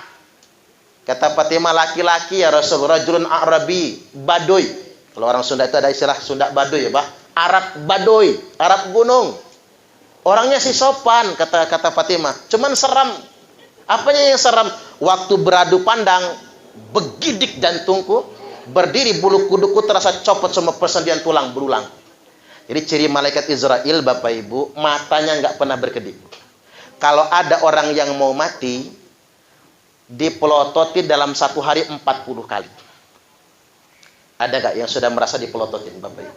Kata Fatimah, laki-laki ya Rasulullah, rajulun Arabi, Baduy. Kalau orang Sunda itu ada istilah Sunda Baduy ya, Pak. Arab Baduy, Arab gunung. Orangnya sih sopan, kata Fatimah. Cuman seram. Apanya yang seram? Waktu beradu pandang, begidik jantungku, berdiri bulu kuduku terasa copot semua persendian tulang berulang. Jadi ciri malaikat Israel, Bapak Ibu, matanya nggak pernah berkedip. Kalau ada orang yang mau mati, dipelototi dalam 1 hari 40 kali. Ada nggak yang sudah merasa dipelototin, Bapak Ibu?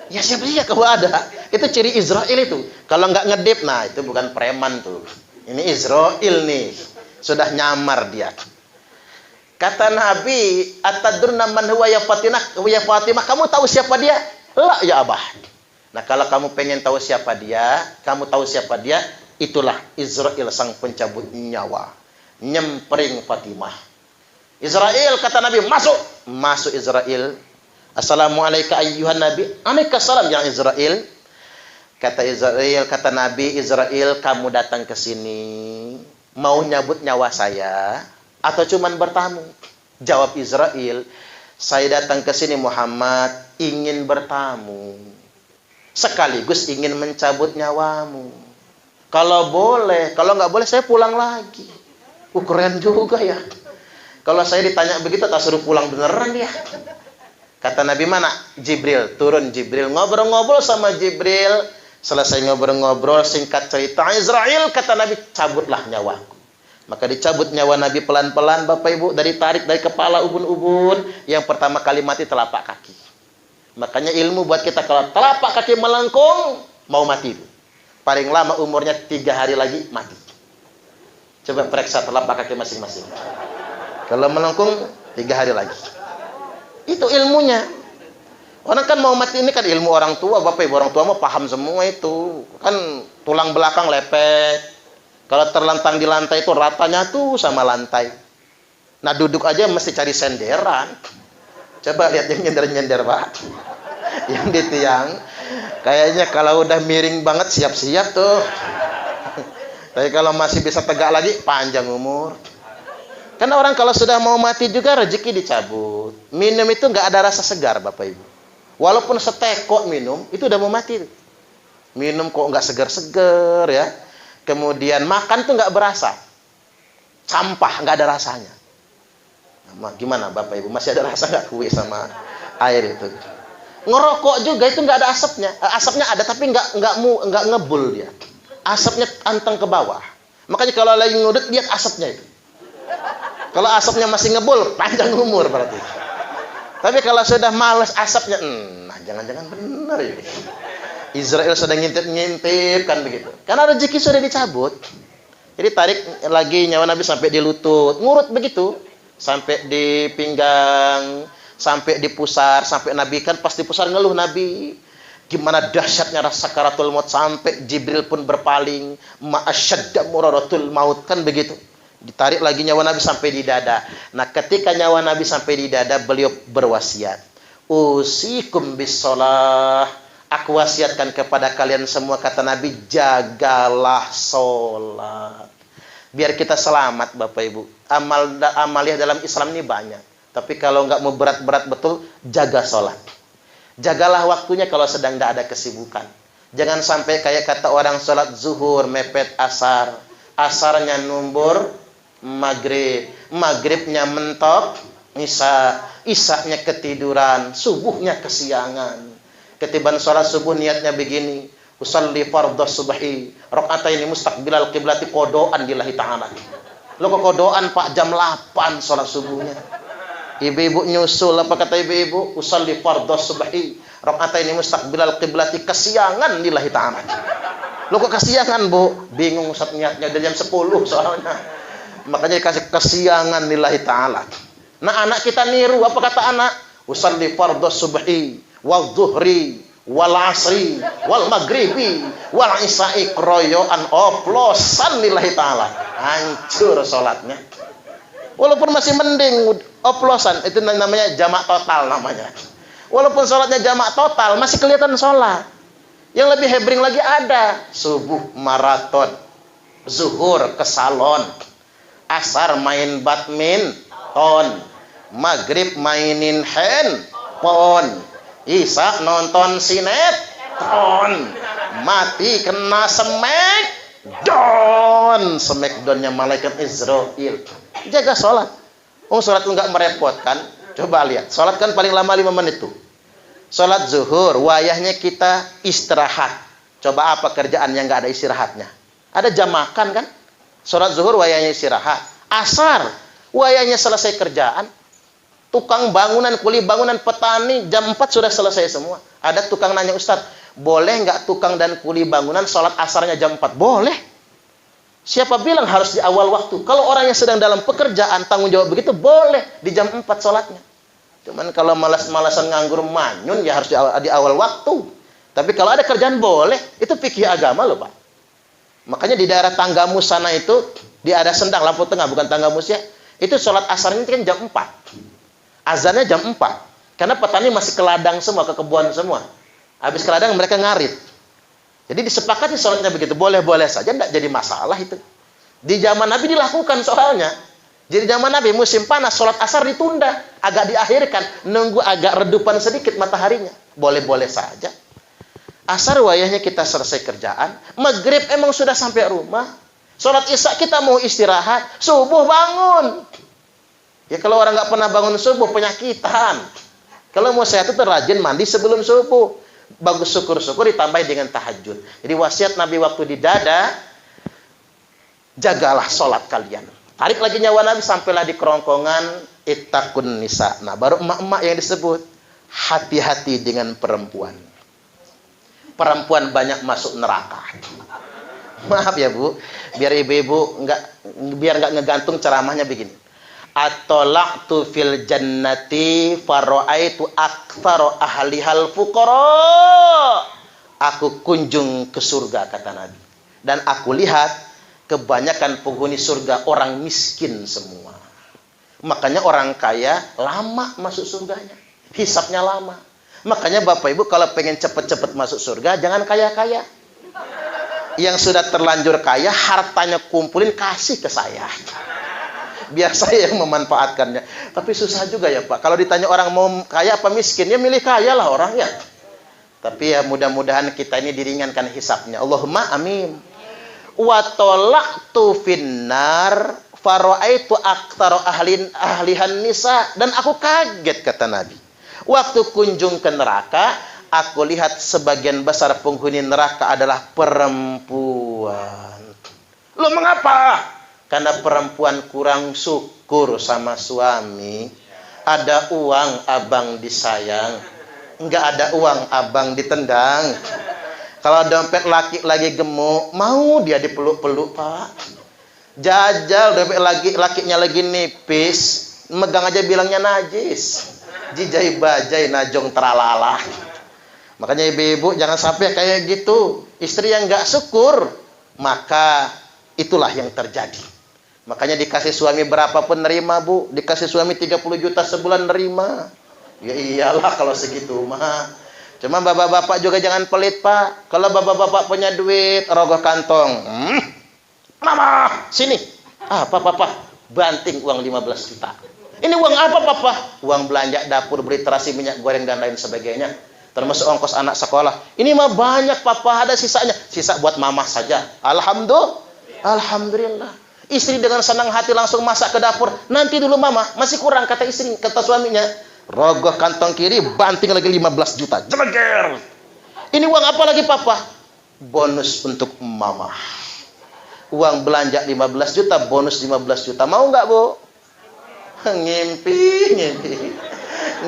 Ya siapa sih kalau ada. Itu ciri Israel itu. Kalau nggak ngedip, nah itu bukan preman tuh. Ini Israel nih. Sudah nyamar dia. Kata Nabi, atadruna man huwa ya Fatimah, kamu tahu siapa dia? La ya Abah. Nah, kalau kamu pengen tahu siapa dia, kamu tahu siapa dia, itulah Israel sang pencabut nyawa. Nyempering Fatimah. Israel, kata Nabi, masuk. Masuk Israel. Assalamualaikum ayyuhan Nabi. Alaikassalam ya Israel. Kata Israel, kata Nabi, Israel, kamu datang ke sini mau nyabut nyawa saya atau cuman bertamu? Jawab Israel, saya datang ke sini Muhammad ingin bertamu. Sekaligus ingin mencabut nyawamu. Kalau boleh, kalau nggak boleh saya pulang lagi. Keren juga ya. Kalau saya ditanya begitu, tak suruh pulang beneran dia. Kata Nabi, mana? Jibril. Turun Jibril. Ngobrol-ngobrol sama Jibril. Selesai ngobrol-ngobrol, singkat cerita, Israel, kata Nabi, cabutlah nyawaku. Maka dicabut nyawa Nabi pelan-pelan, Bapak Ibu, tarik dari kepala ubun-ubun. Yang pertama kali mati telapak kaki. Makanya ilmu buat kita, kalau telapak kaki melengkung, mau mati. Paling lama umurnya 3 hari lagi mati. Coba periksa telapak kaki masing-masing. Kalau melengkung 3 hari lagi. Itu ilmunya. Orang kan mau mati ini kan ilmu orang tua, Bapak Ibu, orang tua mau paham semua itu. Kan tulang belakang lepek. Kalau terlentang di lantai itu ratanya tuh sama lantai. Nah, duduk aja mesti cari senderan. Coba lihat yang nyender-nyender, Pak. Yang di tiang. Kayaknya kalau udah miring banget siap-siap tuh. Tapi kalau masih bisa tegak lagi, panjang umur. Karena orang kalau sudah mau mati juga rezeki dicabut. Minum itu nggak ada rasa segar, Bapak Ibu. Walaupun setekok minum, itu udah mau mati. Minum kok nggak segar-segar ya. Kemudian makan tuh nggak berasa. Sampah nggak ada rasanya. Nah, gimana Bapak Ibu? Masih ada rasa nggak kue sama air itu? Ngerokok juga itu nggak ada asapnya. Asapnya ada tapi nggak ngebul dia. Asapnya anteng ke bawah. Makanya kalau lagi ngudut lihat asapnya itu. Kalau asapnya masih ngebul, panjang umur berarti. Tapi kalau sudah males asapnya, nah jangan-jangan benar ini. Israel sudah ngintip-ngintip kan begitu. Karena rezeki sudah dicabut. Jadi tarik lagi nyawa Nabi sampai di lutut, ngurut begitu. Sampai di pinggang, sampai di pusar, sampai Nabi kan pas di pusar ngeluh Nabi. Gimana dahsyatnya rasa sakaratul maut, sampai Jibril pun berpaling. Ma'asyadda muraratul maut, kan begitu. Ditarik lagi nyawa Nabi sampai di dada. Nah, ketika nyawa Nabi sampai di dada, beliau berwasiat. Usikum bisolah. Aku wasiatkan kepada kalian semua, kata Nabi, jagalah sholat. Biar kita selamat, Bapak Ibu. Amaliah dalam Islam ini banyak. Tapi kalau nggak mau berat-berat betul, jaga sholat. Jagalah waktunya kalau sedang tidak ada kesibukan. Jangan sampai kayak kata orang sholat zuhur, mepet asar. Asarnya numbur maghrib, maghribnya mentok isya, isyanya ketiduran, subuhnya kesiangan. Ketiban sholat subuh niatnya begini, usalli fardhu subhi rakaataini mustaqbilal qiblati, kodoan lillahi ta'ala. Lo kok kodoan Pak jam 8 sholat subuhnya? Ibu-ibu nyusul, apa kata ibu-ibu? Usalli fardhu subhi rakaataini mustaqbilal qiblati, kesiangan lillahi ta'ala. Lo kok kesiangan, Bu? Bingung Ustaz niatnya dari jam 10 soalnya. Makanya dikasih kesiangan lillahi ta'ala. Nah, anak kita niru, apa kata anak? Usalli fardhu subhi wa dhuhri wal asri wal maghribi wal isya'i kroyoan oplosan lillahi ta'ala. Hancur sholatnya. Walaupun masih mending oplosan, itu namanya jamak total namanya. Walaupun sholatnya jamak total, masih kelihatan sholat. Yang lebih hebring lagi ada subuh maraton, zuhur ke salon, asar main badminton, maghrib mainin handphone, isya nonton sinetron, mati kena smackdownnya malaikat Israel. Jaga sholat. Sholat enggak merepotkan. Coba lihat, sholat kan paling lama 5 menit tuh. Sholat zuhur, wayahnya kita istirahat. Coba apa kerjaan yang enggak ada istirahatnya? Ada jam makan kan? Sholat zuhur wayahnya istirahat. Asar, wayahnya selesai kerjaan. Tukang bangunan, kuli bangunan, petani, jam 4 sudah selesai semua. Ada tukang nanya, Ustaz, boleh enggak tukang dan kuli bangunan sholat asarnya jam 4? Boleh. Siapa bilang harus di awal waktu? Kalau orang yang sedang dalam pekerjaan, tanggung jawab begitu, boleh di jam 4 sholatnya. Cuman kalau malas-malasan nganggur manyun, ya harus di awal waktu. Tapi kalau ada kerjaan, boleh. Itu fikih agama loh, Pak. Makanya di daerah Tanggamus sana itu, di ada Sendang, Lampu Tengah, bukan Tanggamus ya. Itu sholat asarnya kan jam 4. Azannya jam 4. Karena petani masih ke ladang semua, ke kebun semua. Habis ke ladang mereka ngarit. Jadi disepakati sholatnya begitu, boleh-boleh saja, tidak jadi masalah itu. Di zaman Nabi dilakukan soalnya. Jadi zaman Nabi musim panas, sholat asar ditunda, agak diakhirkan, nunggu agak redupan sedikit mataharinya. Boleh-boleh saja. Asar wayahnya kita selesai kerjaan, maghrib emang sudah sampai rumah. Sholat isya kita mau istirahat, subuh bangun. Ya kalau orang nggak pernah bangun subuh, penyakitan. Kalau mau sehat itu rajin mandi sebelum subuh. Bagus syukur-syukur ditambah dengan tahajud. Jadi wasiat Nabi waktu di dada, jagalah sholat kalian. Tarik lagi nyawa Nabi sampailah di kerongkongan ittaqun nisa. Nah, baru emak-emak yang disebut hati-hati dengan perempuan. Perempuan banyak masuk neraka. Maaf ya Bu, biar ibu-ibu biar nggak ngegantung ceramahnya begini. Atolaktu fil jannati faro'aitu aktsara ahlihal fuqara. Aku kunjung ke surga kata Nabi, dan aku lihat kebanyakan penghuni surga orang miskin semua. Makanya orang kaya lama masuk surganya, hisapnya lama. Makanya Bapak Ibu kalau pengen cepet-cepet masuk surga, jangan kaya-kaya. Yang sudah terlanjur kaya, hartanya kumpulin kasih ke saya. Biar saya yang memanfaatkannya. Tapi susah juga ya Pak. Kalau ditanya orang mau kaya apa miskin, ya milih kaya lah orang ya. Tapi ya mudah-mudahan kita ini diringankan hisapnya. Allahumma amin. Wa tolaktu finnar faro'aitu aktsara ahlihan nisa. Dan aku kaget kata Nabi. Waktu kunjung ke neraka, aku lihat sebagian besar penghuni neraka adalah perempuan. Loh mengapa? Karena perempuan kurang syukur sama suami. Ada uang abang disayang, enggak ada uang abang ditendang. Kalau dompet laki lagi gemuk, mau dia dipeluk-peluk Pak. Jajal dompet lakinya lagi nipis, megang aja bilangnya najis. Jijai bajai najong teralala. Makanya ibu-ibu jangan sampai kayak gitu. Istri yang enggak syukur, maka itulah yang terjadi. Makanya dikasih suami berapapun nerima Bu. Dikasih suami 30 juta sebulan nerima. Ya iyalah kalau segitu mah. Cuma bapak-bapak juga jangan pelit Pak. Kalau bapak-bapak punya duit, rogoh kantong. Mama, sini. Apa Papa? Banting uang 15 juta. Ini uang apa Papa? Uang belanja dapur, beli terasi, minyak goreng dan lain sebagainya. Termasuk ongkos anak sekolah. Ini mah banyak Papa, ada sisanya. Sisa buat mama saja. Alhamdulillah. Istri dengan senang hati langsung masak ke dapur. Nanti dulu mama, masih kurang kata istri, kata suaminya. Rogoh kantong kiri, banting lagi 15 juta. Jeleger. Ini uang apa lagi Papa? Bonus untuk mama. Uang belanja 15 juta, bonus 15 juta. Mau nggak Bu? Ngimpi.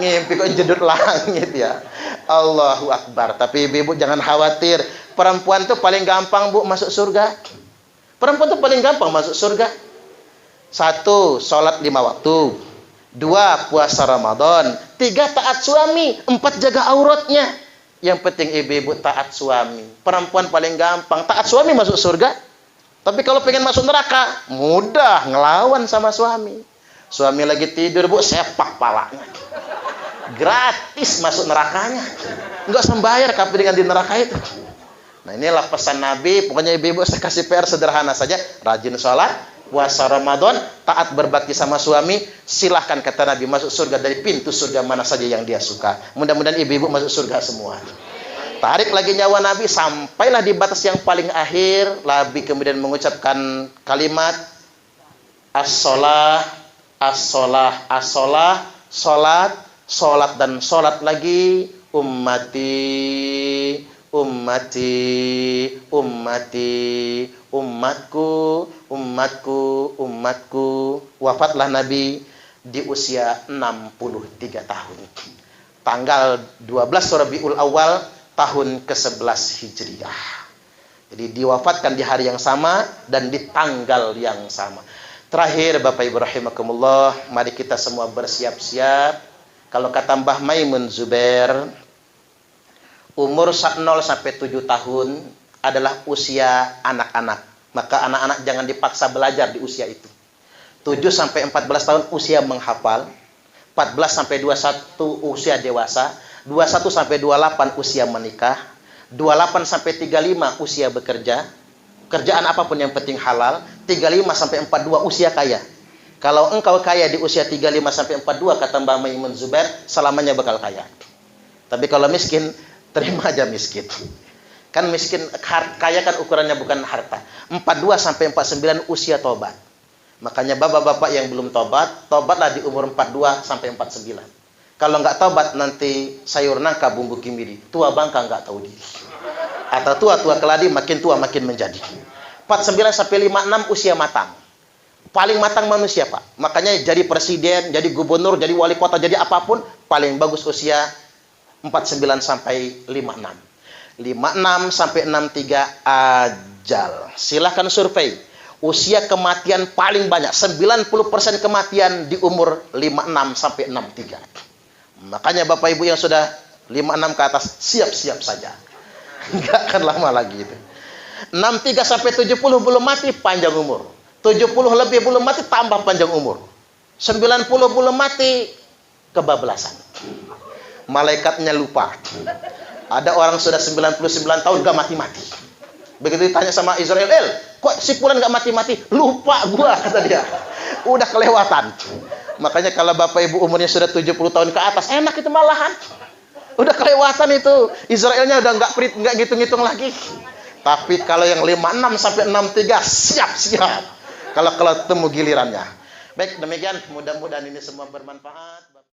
Ngimpi kok jedut langit ya. Allahu Akbar. Tapi ibu jangan khawatir. Perempuan tuh paling gampang Bu masuk surga. Perempuan itu paling gampang masuk surga. 1, sholat 5 waktu. 2, puasa Ramadan. 3, taat suami. 4, jaga auratnya. Yang penting ibu-ibu taat suami. Perempuan paling gampang taat suami masuk surga. Tapi kalau pengen masuk neraka, mudah ngelawan sama suami. Suami lagi tidur, Bu, sepak palanya. Gratis masuk nerakanya. Enggak sembayar tapi dengan di neraka itu. Nah, inilah pesan Nabi. Pokoknya ibu-ibu saya kasih PR sederhana saja. Rajin sholat, puasa Ramadan, taat berbakti sama suami. Silahkan kata Nabi masuk surga dari pintu surga mana saja yang dia suka. Mudah-mudahan ibu-ibu masuk surga semua. Tarik lagi nyawa Nabi, sampailah di batas yang paling akhir. Nabi kemudian mengucapkan kalimat as-sholah, as-sholah, as-sholah, sholat, sholat dan sholat lagi. Ummati, ummati, ummati, umatku, umatku, umatku. Wafatlah Nabi di usia 63 tahun. Tanggal 12 Rabiul Awal tahun ke-11 Hijriah. Jadi diwafatkan di hari yang sama dan di tanggal yang sama. Terakhir Bapak Ibu rahimakumullah, mari kita semua bersiap-siap. Kalau kata Mbah Maimun Zubair, umur 0 sampai 7 tahun adalah usia anak-anak. Maka anak-anak jangan dipaksa belajar di usia itu. 7 sampai 14 tahun usia menghafal. 14 sampai 21 usia dewasa. 21 sampai 28 usia menikah. 28 sampai 35 usia bekerja. Kerjaan apapun yang penting halal. 35 sampai 42 usia kaya. Kalau engkau kaya di usia 35 sampai 42 kata Mbah Maimun Zubair, selamanya bakal kaya. Tapi kalau miskin, terima aja miskin. Kan miskin, kaya kan ukurannya bukan harta. 42 sampai 49 usia tobat. Makanya bapak-bapak yang belum tobat, tobatlah di umur 42 sampai 49. Kalau nggak tobat nanti sayur nangka bumbu kimiri. Tua bangka nggak tahu diri. Atau tua-tua keladi makin tua makin menjadi. 49 sampai 56 usia matang. Paling matang manusia, Pak. Makanya jadi presiden, jadi gubernur, jadi wali kota, jadi apapun, paling bagus usia 49 sampai 56. 56 sampai 63 ajal. Silahkan survei. Usia kematian paling banyak, 90% kematian di umur 56 sampai 63. Makanya Bapak Ibu yang sudah 56 ke atas, siap-siap saja. Enggak akan lama lagi itu. 63 sampai 70 belum mati, panjang umur. 70 lebih belum mati, tambah panjang umur. 90 belum mati, kebablasan. Malaikatnya lupa. Ada orang sudah 99 tahun gak mati-mati. Begitu ditanya sama Israel, kok si Fulan gak mati-mati? Lupa gua, kata dia. Udah kelewatan. Makanya kalau Bapak Ibu umurnya sudah 70 tahun ke atas, enak itu malahan. Udah kelewatan itu. Israelnya udah gak ngitung-ngitung lagi. Tapi kalau yang 56 sampai 63, siap-siap. Kalau ketemu gilirannya. Baik, demikian. Mudah-mudahan ini semua bermanfaat.